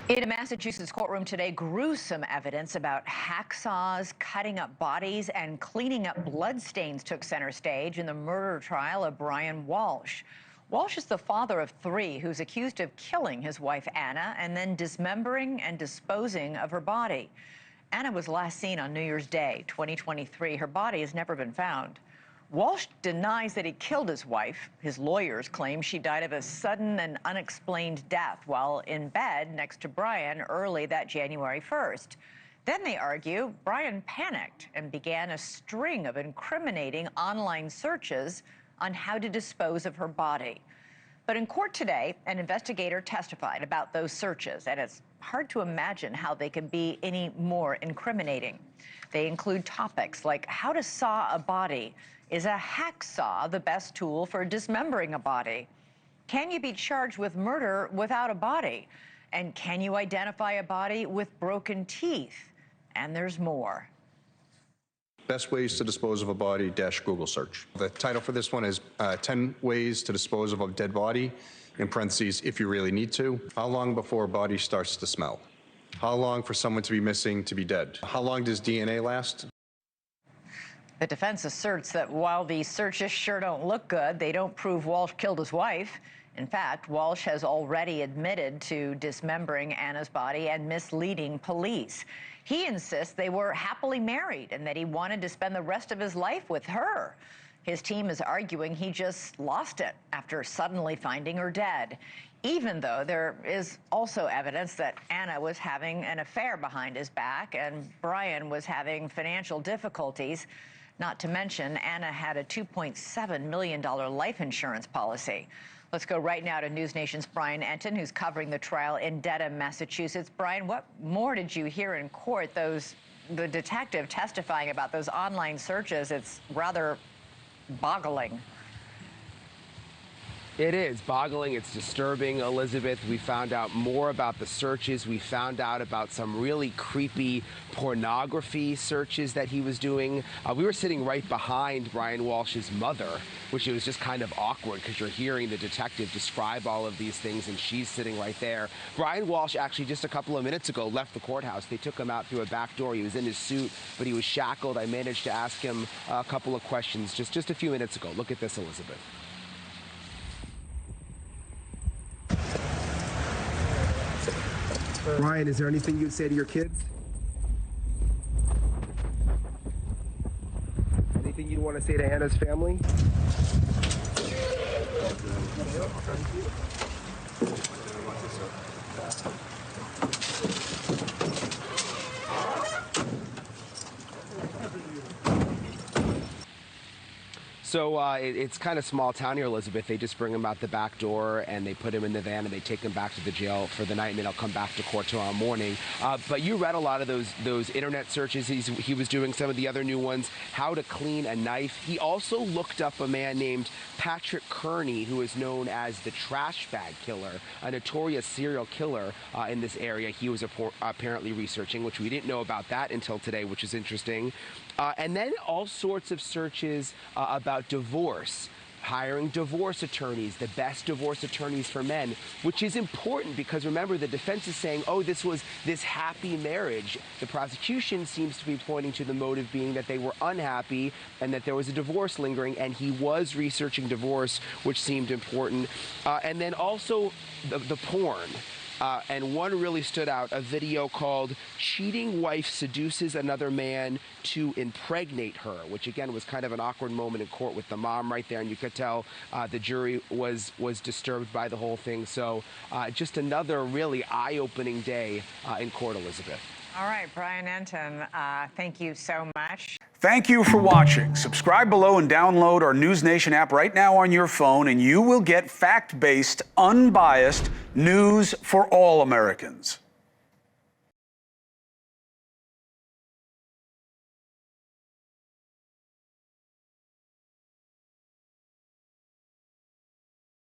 In a Massachusetts courtroom today, gruesome evidence about hacksaws, cutting up bodies, and cleaning up bloodstains took center stage in the murder trial of Brian Walshe. Walshe is the father of three who's accused of killing his wife, Anna, and then dismembering and disposing of her body. Anna was last seen on New Year's Day, 2023. Her body has never been found. Walshe denies that he killed his wife. His lawyers claim she died of a sudden and unexplained death while in bed next to Brian early that January 1st. Then they argue Brian panicked and began a string of incriminating online searches on how to dispose of her body. But in court today, an investigator testified about those searches, and it's hard to imagine how they can be any more incriminating. They include topics like how to saw a body. Is a hacksaw the best tool for dismembering a body? Can you be charged with murder without a body? And can you identify a body with broken teeth? And there's more. Best ways to dispose of a body - Google search. The title for this one is 10 ways to dispose of a dead body, in parentheses, if you really need to. How long before a body starts to smell? How long for someone to be missing to be dead? How long does DNA last? The defense asserts that while these searches sure don't look good, they don't prove Walshe killed his wife. In fact, Walshe has already admitted to dismembering Anna's body and misleading police. He insists they were happily married and that he wanted to spend the rest of his life with her. His team is arguing he just lost it after suddenly finding her dead, even though there is also evidence that Anna was having an affair behind his back and Brian was having financial difficulties. Not to mention, Anna had a $2.7 million life insurance policy. Let's go right now to NewsNation's Brian Entin, who's covering the trial in Dedham, Massachusetts. Brian, what more did you hear in court? The detective testifying about those online searches, it's rather boggling. It is boggling. It's disturbing, Elizabeth. We found out more about the searches. We found out about some really creepy pornography searches that he was doing. We were sitting right behind Brian Walshe's mother, which was just kind of awkward because you're hearing the detective describe all of these things and she's sitting right there. Brian Walshe actually just a couple of minutes ago left the courthouse. They took him out through a back door. He was in his suit, but he was shackled. I managed to ask him a couple of questions just a few minutes ago. Look at this, Elizabeth. Brian, is there anything you'd say to your kids? Anything you'd want to say to Anna's family? So it's kind of small town here, Elizabeth. They just bring him out the back door and they put him in the van and they take him back to the jail for the night, and then he'll come back to court tomorrow morning. But you read a lot of those internet searches he was doing, some of the other new ones, how to clean a knife. He also looked up a man named Patrick Kearney, who is known as the trash bag killer, a notorious serial killer in this area. He was apparently researching, which we didn't know about that until today, which is interesting. And then all sorts of searches about divorce, hiring divorce attorneys, the best divorce attorneys for men, which is important because remember, the defense is saying, oh, this was this happy marriage. The prosecution seems to be pointing to the motive being that they were unhappy and that there was a divorce lingering, and he was researching divorce, which seemed important. And then also the porn. And one really stood out, a video called "Cheating Wife Seduces Another Man to Impregnate Her," which again was kind of an awkward moment in court with the mom right there, and you could tell the jury was disturbed by the whole thing. So just another really eye-opening day in court, Elizabeth. All right, Brian Entin, thank you so much. Thank you for watching. Subscribe below and download our NewsNation app right now on your phone, and you will get fact-based, unbiased news for all Americans.